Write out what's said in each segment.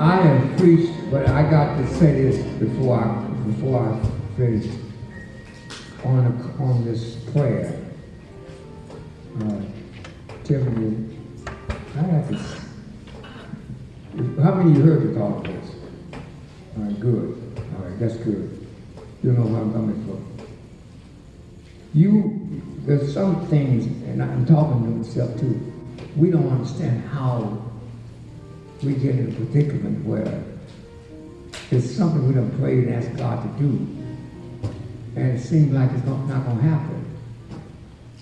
I have preached, but I got to say this before I finish on this prayer. Timothy, I have to. How many of you heard the call of this? All right, good. All right, that's good. You know where I'm coming from. There's some things, and I'm talking to myself too. We don't understand how we get in a predicament where it's something we done prayed and asked God to do, and it seems like it's not going to happen.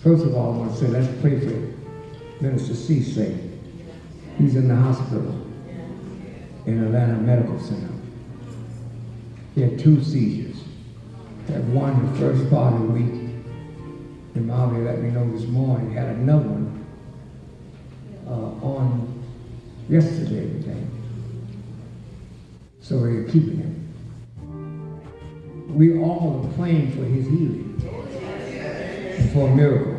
First of all, I want to say, let's pray for Minister Cisse. He's in the hospital in Atlanta Medical Center. He had 2 seizures. Had one the first part of the week. And Mommy let me know this morning. Had another one on yesterday, I think. So they're keeping him. We all are praying for his healing, for a miracle.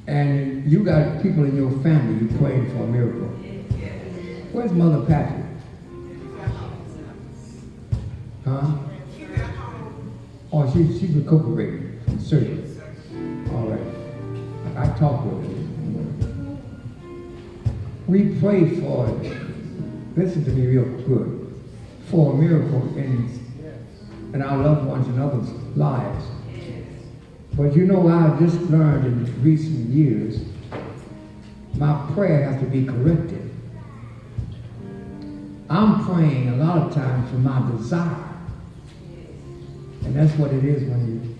And you got people in your family you praying for a miracle. Where's Mother Patrick? Huh? Oh, she's recuperating from surgery. All right. I talked with her. We pray for, listen to me real good, for a miracle in our loved ones and others' lives. But you know, I've just learned in recent years, my prayer has to be corrected. I'm praying a lot of times for my desire. And that's what it is when you,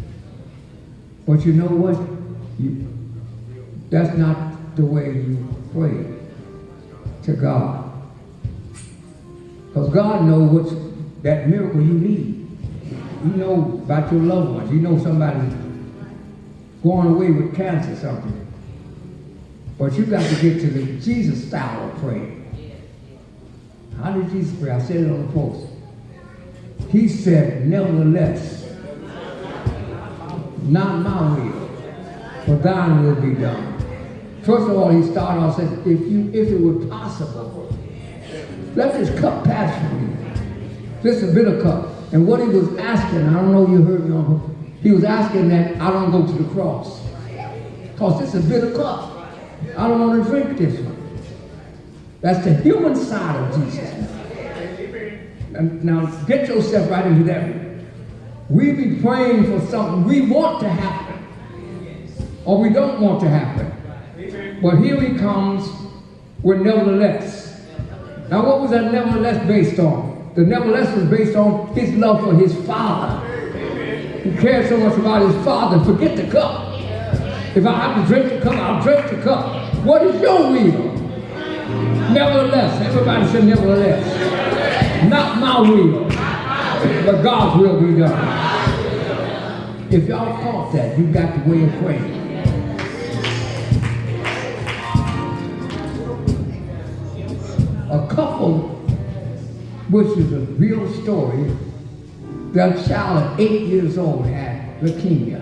but you know what? That's not the way you pray to God. Because God knows what's that miracle you need. You know about your loved ones. You know somebody's going away with cancer or something. But you got to get to the Jesus style of praying. How did Jesus pray? I said it on the post. He said, nevertheless, not my will, but thine will be done. First of all, he started off saying, if it were possible, let this cup pass from me. This is a bitter cup. And what he was asking, I don't know if you heard me on, he was asking that I don't go to the cross. Because this is a bitter cup. I don't want to drink this one. That's the human side of Jesus. And now get yourself right into that. We be praying for something we want to happen, or we don't want to happen. But here he comes with nevertheless. Now what was that nevertheless based on? The nevertheless was based on his love for his Father. He cared so much about his Father. Forget the cup. If I have to drink the cup, I'll drink the cup. What is your will? Nevertheless. Everybody say nevertheless. Not my will, but God's will be done. If y'all caught that, you got the way of praying. A couple, which is a real story, their child at 8 years old had leukemia,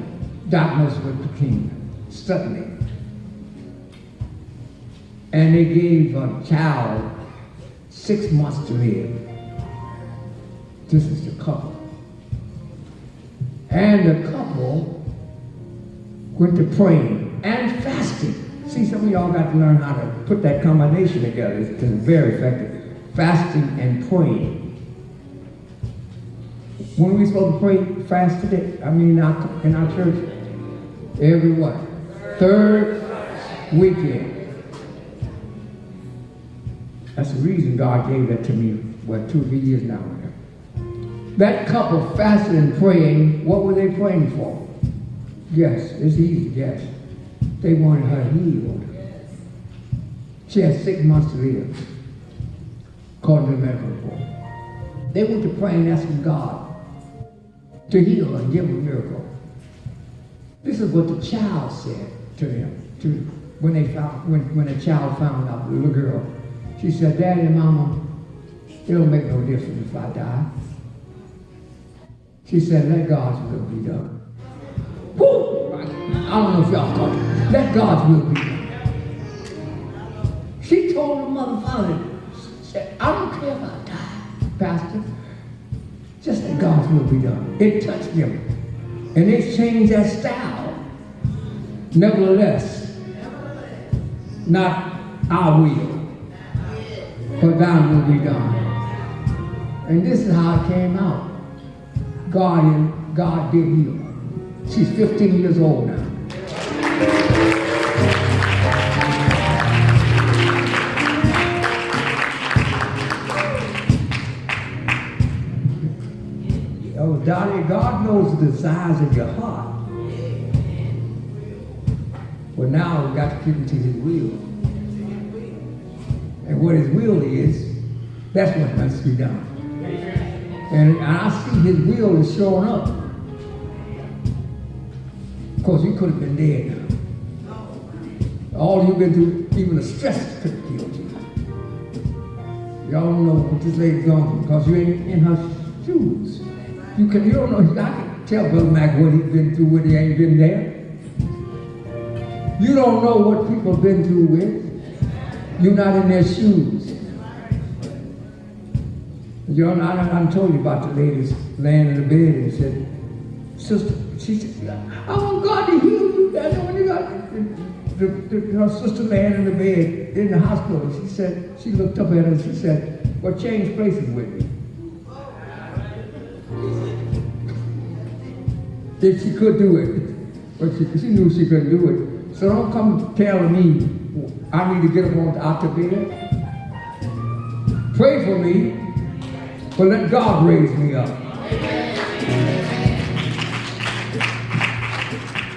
diagnosed with leukemia, suddenly. And they gave a child 6 months to live. This is the couple. And the couple went to praying and fasting. See, some of y'all got to learn how to put that combination together. It's very effective. Fasting and praying. When are we supposed to pray, fast today? I mean, in our church? Every what? Third weekend. That's the reason God gave that to me, 2 or 3 years now. That couple fasted and praying. What were they praying for? Yes, it's easy to guess. They wanted her healed. She had 6 months to live, according to the medical report. They went to pray and asking God to heal her and give her a miracle. This is what the child said to them. When the child found out, the little girl, she said, Daddy and Mama, it don't make no difference if I die. She said, let God's will be done. Woo! I don't know if y'all caught it. Let God's will be done. She told her mother, father, said, I don't care if I die, Pastor. Just that God's will be done. It touched them. And they changed their style. Nevertheless, not our will, but thine will be done. And this is how it came out. God did heal. She's 15 years old now. Oh, Donnie, God knows the desires of your heart. Well, now we've got to keep it to his will. And what his will is, that's what must be done. And I see his will is showing up. Of course, you could have been dead now. All you've been through, even the stress could have killed you. Y'all don't know what this lady's gone through because you ain't in her shoes. You don't know. I can tell Brother Mac what he's been through when he ain't been there. You don't know what people have been through with. You're not in their shoes. I told you about the ladies laying in the bed and said, sister, she said, I want God to heal you. I know when you got her sister laying in the bed in the hospital. She said, she looked up at her and she said, well, change places with me. If she could do it, but she knew she couldn't do it. So don't come telling me I need to get up out the bed. Pray for me. But let God raise me up.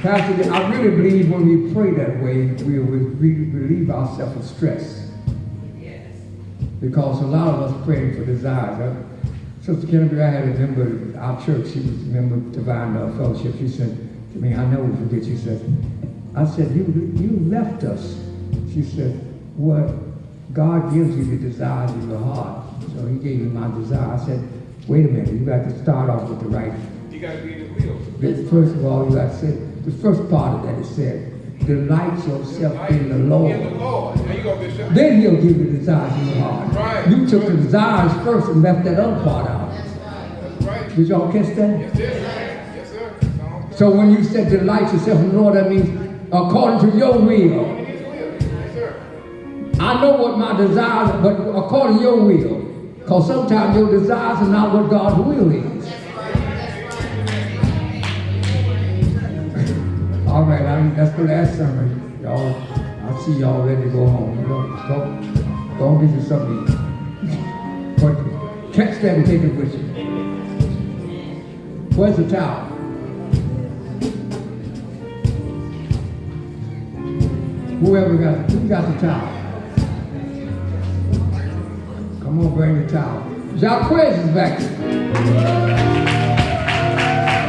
Pastor, I really believe when we pray that way, we relieve ourselves of stress. Yes. Because a lot of us praying for desires. Sister Kennedy, I had a member of our church. She was a member of Divine Fellowship. She said to me, I never forget, she said, I said, you left us. She said, what? God gives you the desires of your heart. So he gave me my desire. I said, wait a minute, you got to start off with the right. You got to be in the will. First of all, you got to say, the first part of that is said, delight yourself in the Lord. In the Lord. Then he'll give you the desires of your heart. Right. You took the desires first and left that other part out. That's right. Did y'all catch that? Yes, sir. Yes, sir. So when you said delight yourself in the Lord, that means according to your will. I know what my desires are, but according to your will. Because sometimes your desires are not what God's will is. All right, that's the last sermon. Y'all, I see y'all ready to go home. Go and get you something to eat. But catch that and take it with you. Where's the towel? Who got the towel? Come on, bring the towel. Jacquez is back.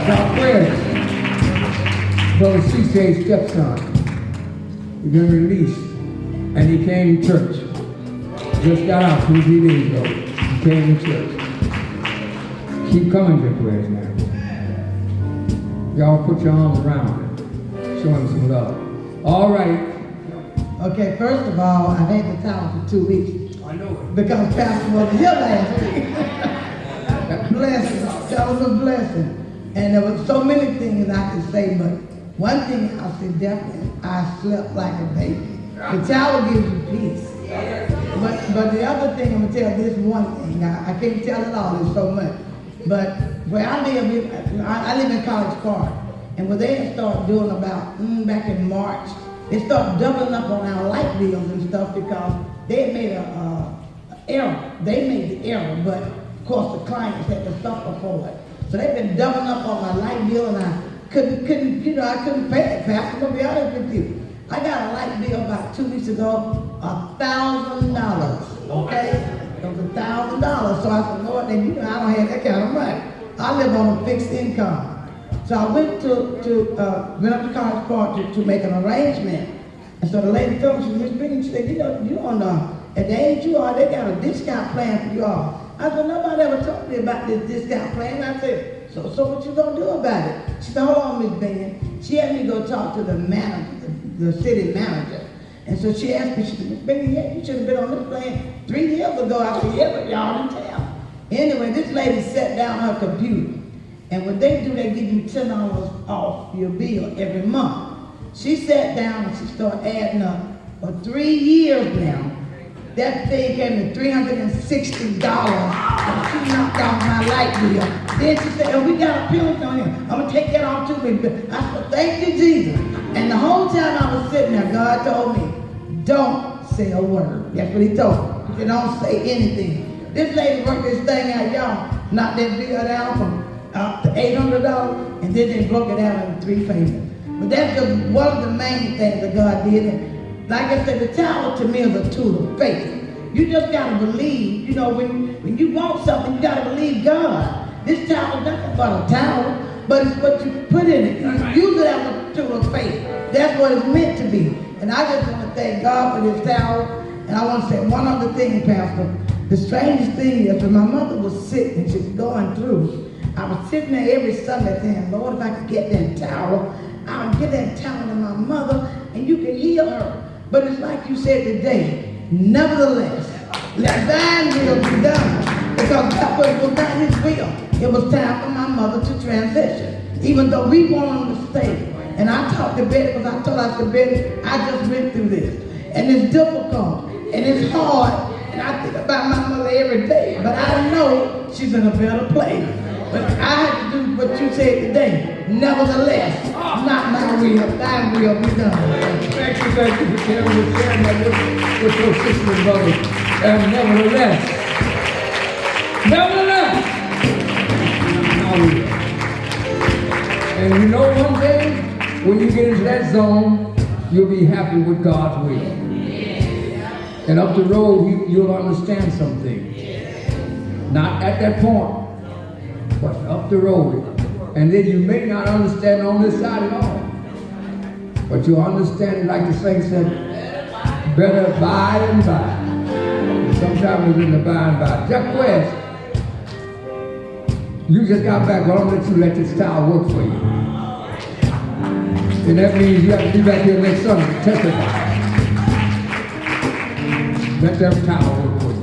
Jacquez, Brother Cisse's stepson. He's been released. And he came to church. Just got out 2 days ago. He came to church. Keep coming, Jacquez, now. Y'all put your arms around him. Show him some love. All right. Okay, first of all, I had the towel for 2 weeks. I know it. Because Pastor wasn't here last week. Blessing. That was a blessing. And there were so many things I could say, but one thing I'll say definitely, I slept like a baby. The towel gives you peace. But the other thing, I'm going to tell this one thing. I can't tell it all, there's so much. But where I live in College Park. And what they had started doing about, back in March, they started doubling up on our light bills and stuff because they had made an error. They made the error, but of course the clients had to suffer for it. So they've been doubling up on my light bill, and I couldn't pay it. Pastor, I'm gonna be honest with you. I got a light bill about 2 weeks ago, $1,000. Okay, it was $1,000. So I said, Lord, then I don't have that kind of money. I live on a fixed income. So I went up to College Park to make an arrangement. And so the lady told me, she was Miss she said, you don't know, at the age you are, they got a discount plan for you all. I said, nobody ever told me about this discount plan. I said, so what you gonna do about it? She said, hold on, Miss Ben. She had me go talk to the manager, the city manager. And so she asked me, she said, "Baby, yeah, you should have been on this plane 3 years ago." I said, "Yeah, but y'all didn't tell." Anyway, this lady sat down her computer. And what they do, they give you $10 off your bill every month. She sat down and she started adding up. For 3 years now, that thing came to $360. She knocked off my light bill. Then she said, "Oh, we got a penalty on here. I'm gonna take that off too, baby." I said, "Thank you, Jesus." And the whole time I was sitting there, God told me, "Don't say a word." That's what he told me. He said, "Don't say anything." This lady worked this thing out, y'all. Knocked that bill down from to $800, and then they broke it out in 3 payments. But that's just one of the main things that God did. And like I said, the tower to me is a tool of faith. You just gotta believe. You know, when you want something, you gotta believe God. This tower is nothing but a tower, but it's what you put in it. You use it as a tool of faith. That's what it's meant to be. And I just want to thank God for this tower. And I want to say one other thing, Pastor. The strangest thing is when my mother was sick and she was going through, I was sitting there every Sunday saying, "Lord, if I could get that towel, I would get that towel to my mother and you can heal her." But it's like you said today, nevertheless, let thine will be done. Because that was not his will. It was time for my mother to transition. Even though we wanted to stay. And I talked to Betty because I told her, I said, "Betty, I just went through this. And it's difficult. And it's hard. And I think about my mother every day. But I know she's in a better place. But I had to do what you said today. Nevertheless, not my will, thy will be done." Thank you for sharing that with your sister and brother. And nevertheless, not my will. And you know one thing, when you get into that zone, you'll be happy with God's will. And up the road, you'll understand some things. Not at that point, but up the road. And then you may not understand on this side at all. But you'll understand it, like the saint said, better by and by. Sometimes it's in the by and by. Jack West, you just got back, well, I'm going to let this style work for you. And that means you have to be back here next Sunday to testify. Let that style work for you.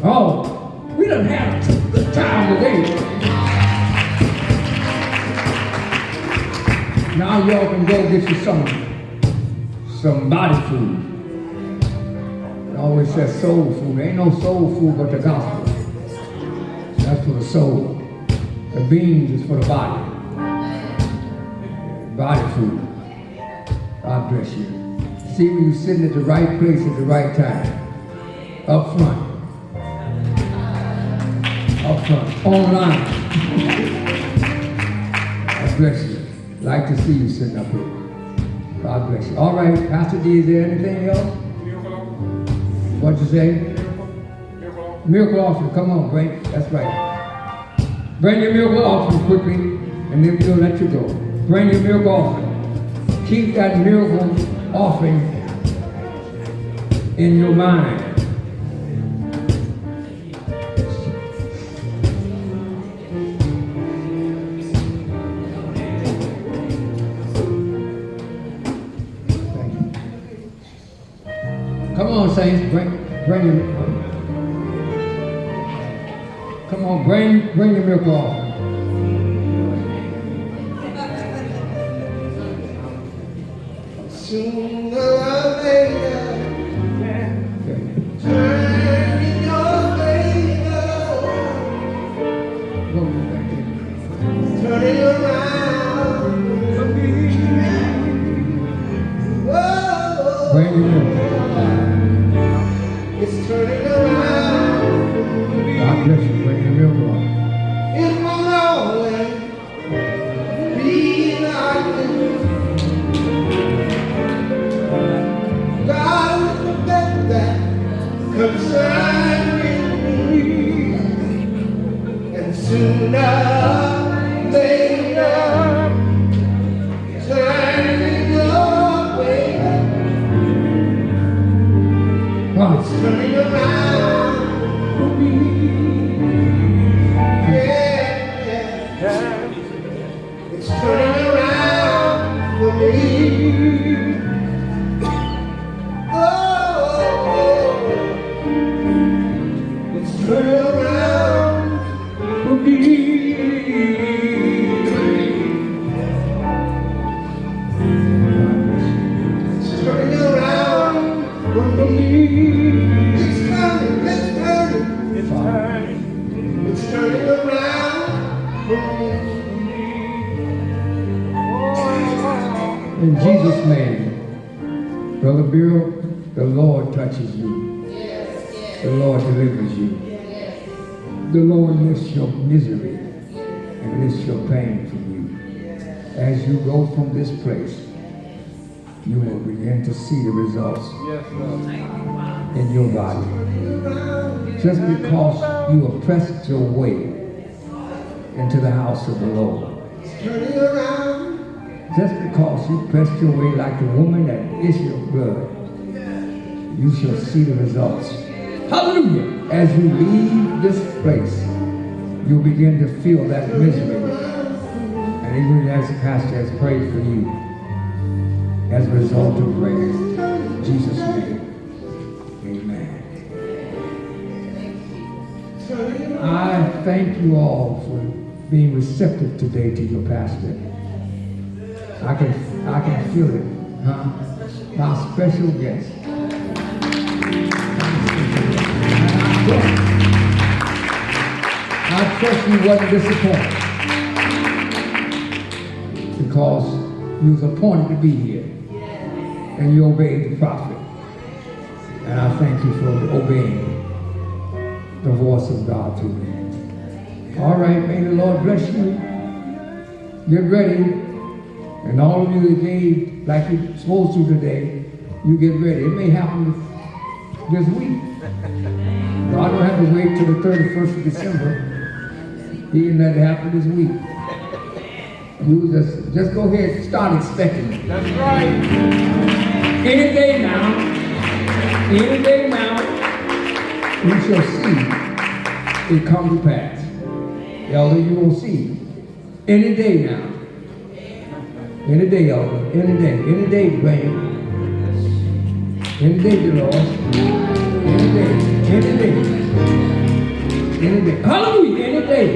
Oh, we done had a good time today. Now y'all can go get you some body food. It always says soul food. There ain't no soul food but the gospel. That's for the soul. The beans is for the body. Body food. God bless you. See when you're sitting at the right place at the right time. Up front. Up front. Online. God bless you. Like to see you sitting up here. God bless you. All right, Pastor D, is there anything else? What'd you say? Miracle offering. Come on, bring. That's right. Bring your miracle offering quickly, and then we'll let you go. Bring your miracle offering. Keep that miracle offering in your mind. Come on, saints, bring your. Come on, bring your miracle offering. Sooner or later, turn in your favor, turn it around for me. Whoa, Bring your miracle. it's turning around for me. God bless you. Bring your miracle offering. It will always be like this. God will perfect that concerning me, and sooner or later, turning your way, Promise. turning around for me. Yeah. It's turning around for me. for me. It's turning, it's turning. It's turning. It's turning around for me. In Jesus' name, Brother Bill, the Lord touches you. The Lord delivers you. The Lord lifts your misery and lifts your pain from you. As you go from this place, you will begin to see the results in your body. Just because you have pressed your way into the house of the Lord. Turning around. Just because you pressed your way like the woman that issue of blood, you shall see the results. Hallelujah! As you leave this place, you'll begin to feel that misery. And even as the pastor has prayed for you, as a result of prayer, in Jesus' name, amen. I thank you all for being receptive today to your pastor. I can feel it, huh? My special guest. I trust you wasn't disappointed because you was appointed to be here and you obeyed the prophet. And I thank you for obeying the voice of God through me. All right, may the Lord bless you. Get ready. And all of you that gave like you're supposed to today, you get ready. It may happen this week. God don't have to wait till the 31st of December. He can let it happen this week. You just go ahead and start expecting it. That's right. Any day now, you shall see it come to pass. Elder, you will see any day now. Any day, Elder. Any day, Dwayne. Any day, Dolores. Any day. Hallelujah, any day.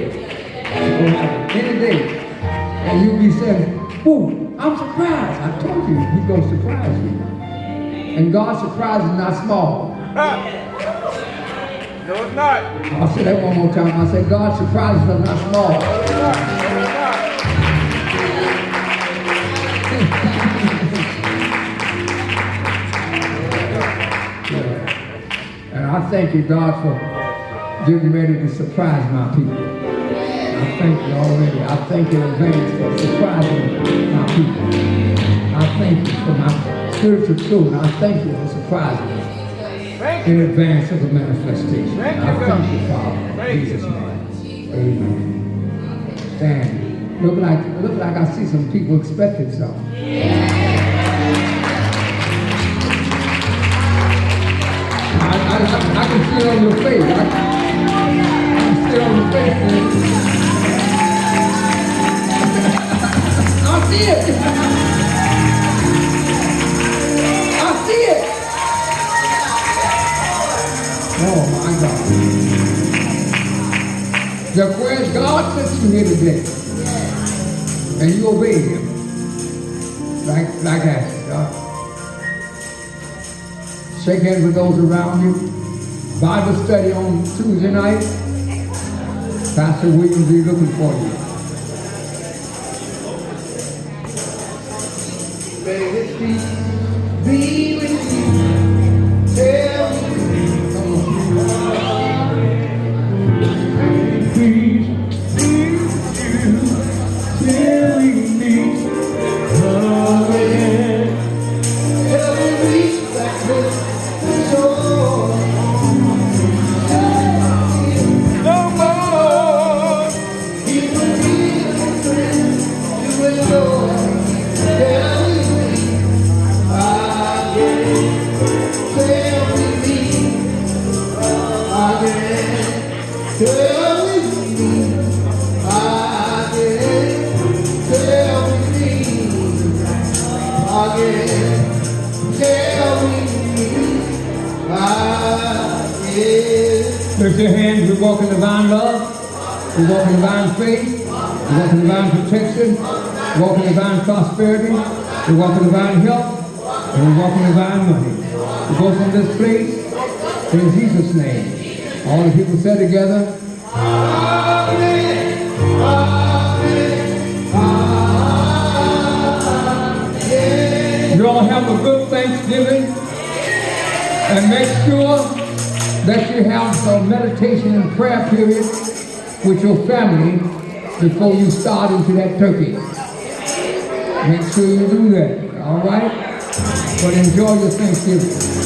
Any day. And you'll be saying, "Ooh, I'm surprised." I told you, He's going to surprise you. And God's surprise is not small. No, it's not. I'll say that one more time. I said, God's surprises are not small. No, it's not. No, it's not. And I thank you, God, for getting ready to surprise my people. I thank you already. I thank you in advance for surprising my people. I thank you for my spiritual children. I thank you for surprising me in advance of the manifestation. I thank you, Father, in Jesus' name. Amen. Stand. Look like I see some people expecting something. I can see it on your face. I can see it on your face. I see it. I see it. Oh my God. The whereas God sent you here today, and you obeyed Him, like I said, God. Shake hands with those around you. Bible study on Tuesday night. Pastor Williams is looking for you. May His peace be with you. Tell me. Come on. Peace be with you till we meet again. Tell me reach back this shore. No more. He will be the friend you will know. Tell me again. Tell me again. Tell me again. Tell me again. Tell me again. Lift your hands. We walk in divine love. We walk in divine faith. We walk in divine protection. We walk in divine prosperity. We walk in divine health. And we walk in divine money. We go from this place in Jesus' name. All the people said together, Amen. Amen. Amen. you all have a good Thanksgiving, and make sure that you have some meditation and prayer period with your family before you start into that turkey. Make sure you do that, all right? But enjoy your Thanksgiving.